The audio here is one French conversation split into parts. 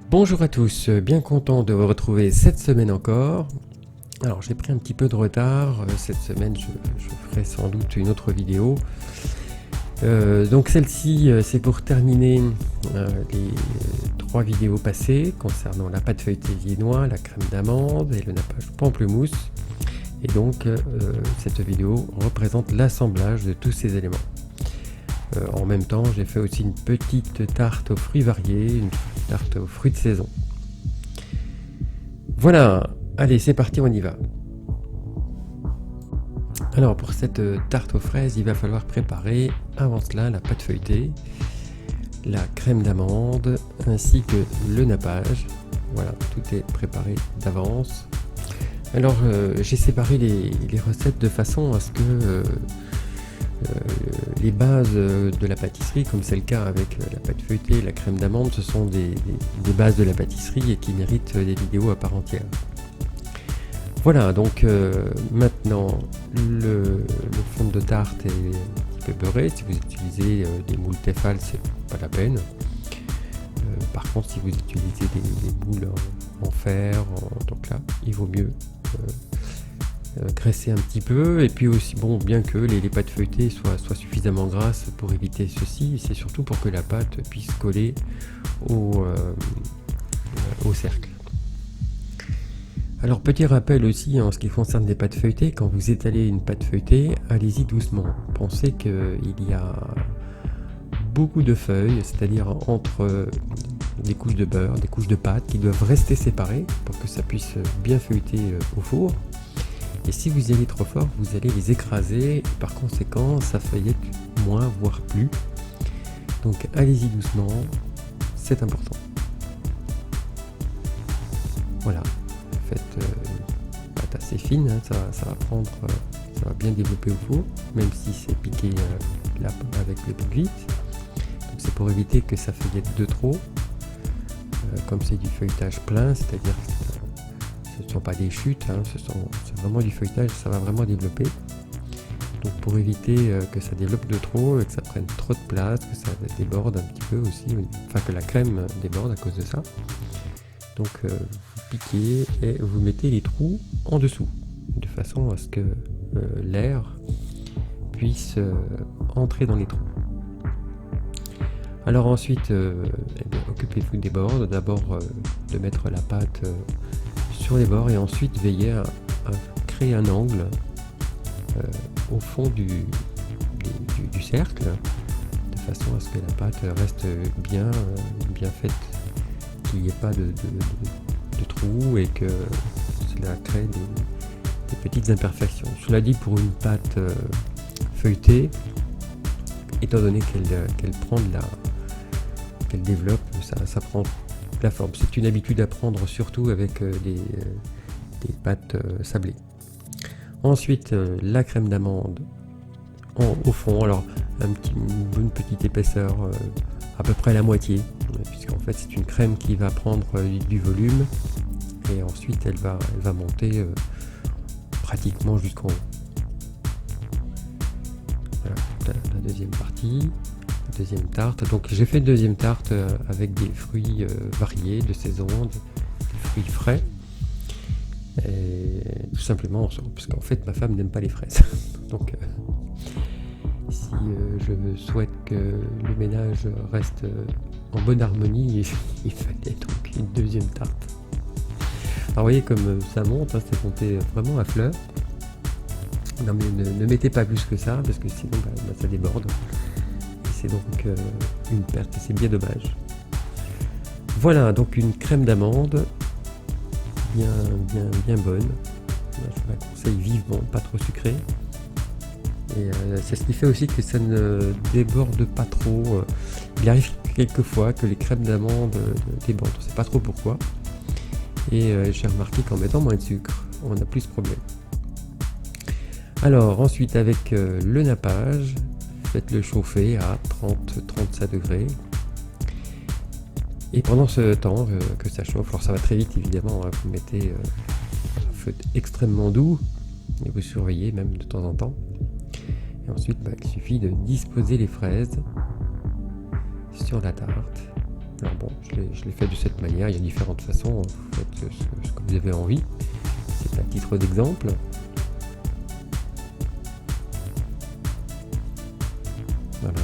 Bonjour à tous, bien content de vous retrouver cette semaine encore. Alors j'ai pris un petit peu de retard, cette semaine je ferai sans doute une autre vidéo. Donc celle-ci c'est pour terminer les trois vidéos passées concernant la pâte feuilletée viennois, la crème d'amande et le nappage pamplemousse. Et donc cette vidéo représente l'assemblage de tous ces éléments. En même temps, j'ai fait aussi une petite tarte aux fruits variés, une tarte aux fruits de saison. Voilà, allez, c'est parti, on y va. Alors, pour cette tarte aux fraises, il va falloir préparer, avant cela, la pâte feuilletée, la crème d'amande, ainsi que le nappage. Voilà, tout est préparé d'avance. Alors, j'ai séparé les recettes de façon à ce que les bases de la pâtisserie, comme c'est le cas avec la pâte feuilletée et la crème d'amande, ce sont des bases de la pâtisserie et qui méritent des vidéos à part entière. Voilà, donc maintenant le fond de tarte est un petit peu beurré. Si vous utilisez des moules Tefal, c'est pas la peine. Par contre, si vous utilisez des moules en fer, donc là, il vaut mieux graisser un petit peu, et puis aussi bon, bien que les pâtes feuilletées soient suffisamment grasses pour éviter ceci, c'est surtout pour que la pâte puisse coller au cercle. Alors petit rappel aussi en ce qui concerne les pâtes feuilletées, quand vous étalez une pâte feuilletée, allez-y doucement. Pensez qu'il y a beaucoup de feuilles, c'est-à-dire entre des couches de beurre, des couches de pâte qui doivent rester séparées pour que ça puisse bien feuilleter au four. Et si vous y allez trop fort, vous allez les écraser, et par conséquent, ça feuillette moins, voire plus. Donc allez-y doucement, c'est important. Voilà, faites une pâte assez fine, hein, ça va prendre, ça va bien développer au four, même si c'est piqué avec le vite. Donc c'est pour éviter que ça feuillette de trop. Comme c'est du feuilletage plein, c'est-à-dire que ce ne sont pas des chutes, hein, c'est vraiment du feuilletage, ça va vraiment développer. Donc pour éviter que ça développe de trop et que ça prenne trop de place, que ça déborde un petit peu aussi, enfin que la crème déborde à cause de ça. Donc vous piquez et vous mettez les trous en dessous, de façon à ce que l'air puisse entrer dans les trous. Alors ensuite, occupez-vous des bords, d'abord de mettre la pâte sur les bords et ensuite veillez à créer un angle au fond du cercle, de façon à ce que la pâte reste bien faite, qu'il n'y ait pas de trous et que cela crée des petites imperfections. Cela dit, pour une pâte feuilletée, étant donné qu'elle prend qu'elle développe, ça prend la forme. C'est une habitude à prendre surtout avec des pâtes sablées. Ensuite, la crème d'amande au fond, alors une petite épaisseur, à peu près la moitié, puisqu'en fait c'est une crème qui va prendre du volume et ensuite elle va monter pratiquement jusqu'en haut. Voilà, la deuxième partie. Deuxième tarte, donc j'ai fait une deuxième tarte avec des fruits variés de saison, des fruits frais, et tout simplement parce qu'en fait ma femme n'aime pas les fraises. Donc si je souhaite que le ménage reste en bonne harmonie, il fallait donc une deuxième tarte. Alors vous voyez comme ça monte, hein, c'est monté vraiment à fleur. Non mais ne mettez pas plus que ça parce que sinon ça déborde. C'est donc une perte et c'est bien dommage. Voilà, donc une crème d'amande bien bonne. Je vous la conseille vivement, pas trop sucrée. Et c'est ce qui fait aussi que ça ne déborde pas trop. Il arrive quelquefois que les crèmes d'amande débordent, on ne sait pas trop pourquoi. Et j'ai remarqué qu'en mettant moins de sucre, on a plus de problème. Alors ensuite avec le nappage, faites-le chauffer à 30-35 degrés. Et pendant ce temps que ça chauffe, alors ça va très vite évidemment, hein, vous mettez un feu extrêmement doux et vous surveillez même de temps en temps. Et ensuite il suffit de disposer les fraises sur la tarte Alors bon, je l'ai fait de cette manière, il y a différentes façons, vous faites ce que vous avez envie. C'est à titre d'exemple. Voilà.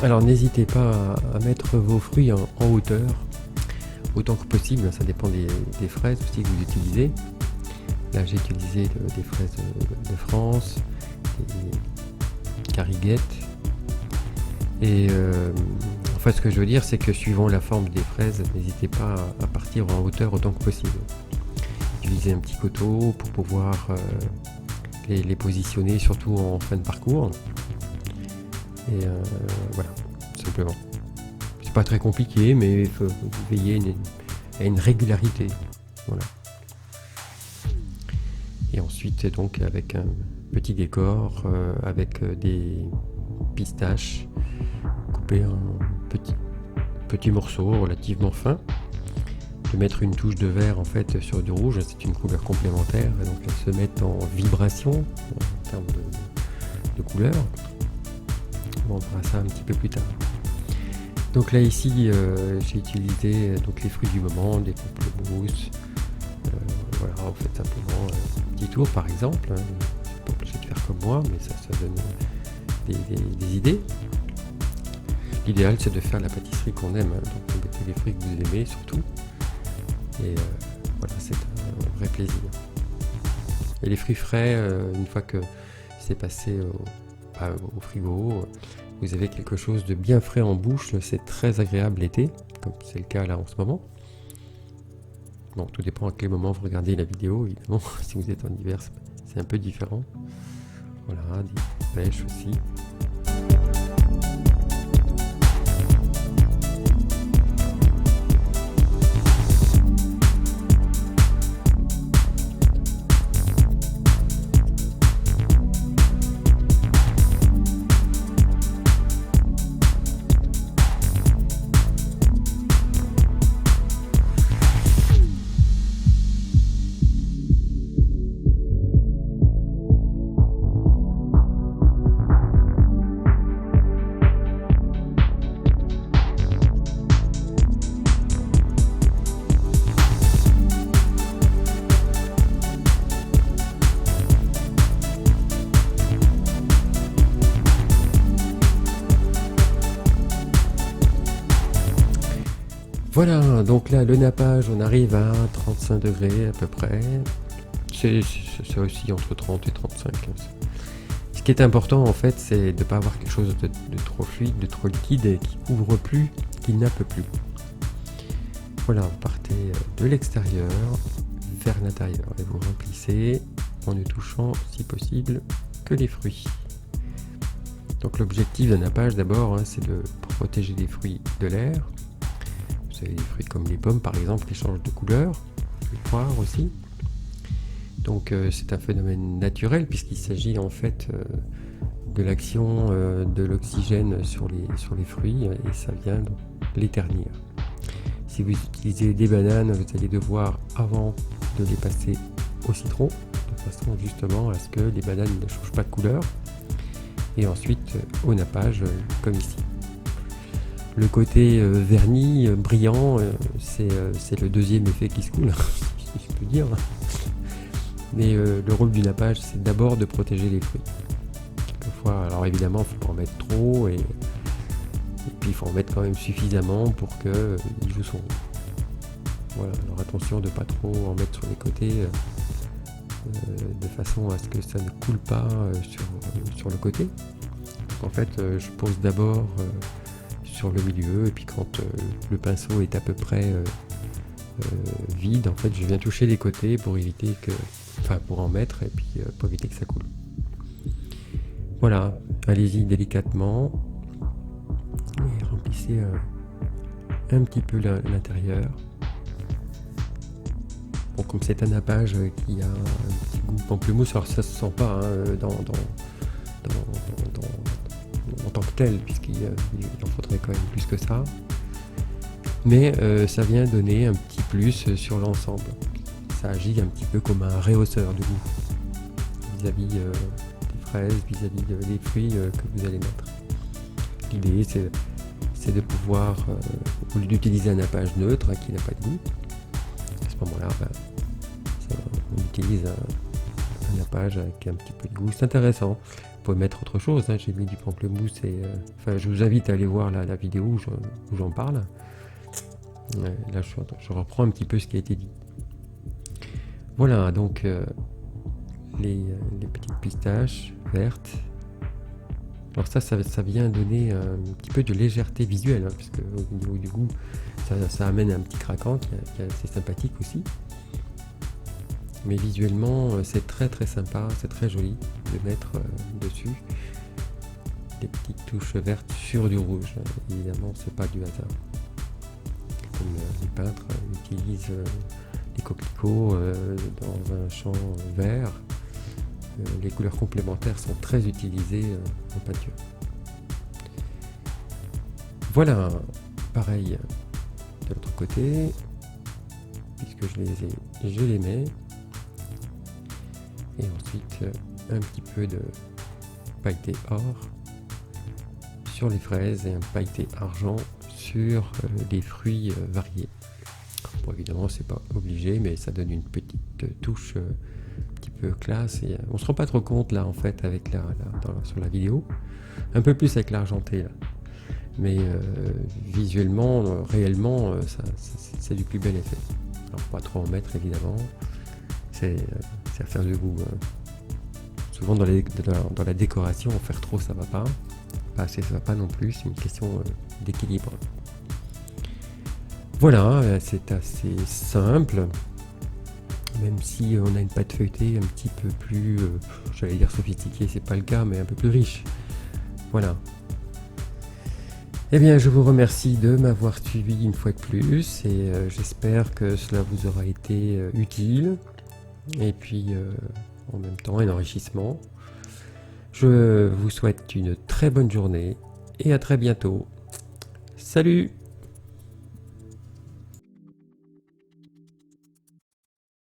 Alors n'hésitez pas à mettre vos fruits en hauteur, autant que possible, ça dépend des fraises aussi que vous utilisez. Là j'ai utilisé des fraises de France, des cariguettes. Et en fait ce que je veux dire c'est que suivant la forme des fraises, n'hésitez pas à partir en hauteur autant que possible. Utilisez un petit coteau pour pouvoir les positionner, surtout en fin de parcours. Et voilà, simplement. C'est pas très compliqué, mais il faut veiller à une régularité. Voilà. Et ensuite, donc, avec un petit décor, avec des pistaches coupées en petits morceaux relativement fins. De mettre une touche de vert en fait sur du rouge, c'est une couleur complémentaire, et donc elles se mettent en vibration en termes de couleur. On verra ça un petit peu plus tard. Donc là ici j'ai utilisé donc les fruits du moment, des pamplemousses. Voilà, vous faites simplement un petit tour par exemple. C'est pas obligé de faire comme moi, mais ça donne des idées. L'idéal c'est de faire la pâtisserie qu'on aime, donc vous mettez les fruits que vous aimez surtout. Et voilà, c'est un vrai plaisir. Et les fruits frais, une fois que c'est passé au frigo, vous avez quelque chose de bien frais en bouche, c'est très agréable l'été, comme c'est le cas là en ce moment. Bon, tout dépend à quel moment vous regardez la vidéo, évidemment. Si vous êtes en hiver, c'est un peu différent. Voilà, des pêches aussi. Voilà, donc là le nappage, on arrive à 35 degrés à peu près. C'est aussi entre 30 et 35. Ce qui est important en fait, c'est de ne pas avoir quelque chose de trop fluide, de trop liquide et qui couvre plus, qui nappe plus. Voilà, vous partez de l'extérieur vers l'intérieur et vous remplissez en ne touchant si possible que les fruits. Donc l'objectif d'un nappage d'abord, c'est de protéger les fruits de l'air. Vous avez des fruits comme les pommes par exemple qui changent de couleur, les poires aussi. Donc c'est un phénomène naturel puisqu'il s'agit en fait de l'action de l'oxygène sur les fruits et ça vient donc les ternir. Si vous utilisez des bananes, vous allez devoir avant de les passer au citron, de façon justement à ce que les bananes ne changent pas de couleur. Et ensuite au nappage comme ici. Le côté vernis, brillant, c'est le deuxième effet qui se coule, si je peux dire. Mais le rôle du nappage, c'est d'abord de protéger les fruits. Quelquefois, alors évidemment, il ne faut pas en mettre trop, et puis il faut en mettre quand même suffisamment pour qu'il joue son rôle. Voilà, alors attention de ne pas trop en mettre sur les côtés, de façon à ce que ça ne coule pas sur le côté. Donc, en fait, je pose d'abord sur le milieu, et puis quand le pinceau est à peu près vide, en fait je viens toucher les côtés pour éviter pour en mettre et puis pour éviter que ça coule. Voilà, allez-y délicatement et remplissez un petit peu l'intérieur. Bon, comme c'est un nappage qui a un petit goût pamplemousse, alors ça se sent pas en tant que tel, puisqu'il en faudrait quand même plus que ça. Mais ça vient donner un petit plus sur l'ensemble. Ça agit un petit peu comme un rehausseur de goût vis-à-vis des fraises, vis-à-vis des fruits que vous allez mettre. L'idée c'est de pouvoir, au lieu d'utiliser un nappage neutre qui n'a pas de goût, à ce moment-là, on utilise un nappage avec un petit peu de goût. C'est intéressant. Vous pouvez mettre autre chose, hein. J'ai mis du pamplemousse et je vous invite à aller voir la vidéo où j'en parle. Là je reprends un petit peu ce qui a été dit. Voilà, donc les petites pistaches vertes. Alors ça vient donner un petit peu de légèreté visuelle, hein, puisque au niveau du goût, ça amène un petit craquant qui est assez sympathique aussi. Mais visuellement, c'est très sympa, c'est très joli de mettre dessus des petites touches vertes sur du rouge. Évidemment, c'est pas du hasard. Comme les peintres utilisent des coquelicots dans un champ vert, les couleurs complémentaires sont très utilisées en peinture. Voilà, pareil de l'autre côté, puisque je les mets. Et ensuite un petit peu de pailleté or sur les fraises et un pailleté argent sur les fruits variés. Bon, évidemment c'est pas obligé, mais ça donne une petite touche un petit peu classe, et on se rend pas trop compte là en fait avec sur la vidéo, un peu plus avec l'argenté là, mais visuellement, réellement, c'est du plus bel effet. Alors pas trop en mettre évidemment, c'est à faire de goût. Souvent dans la décoration, en faire trop ça va pas assez ça va pas non plus, c'est une question d'équilibre. Voilà, c'est assez simple, même si on a une pâte feuilletée un petit peu plus, j'allais dire sophistiquée, c'est pas le cas, mais un peu plus riche. Voilà. Eh bien, je vous remercie de m'avoir suivi une fois de plus, et j'espère que cela vous aura été utile, et puis en même temps un enrichissement. Je vous souhaite une très bonne journée, et à très bientôt. Salut!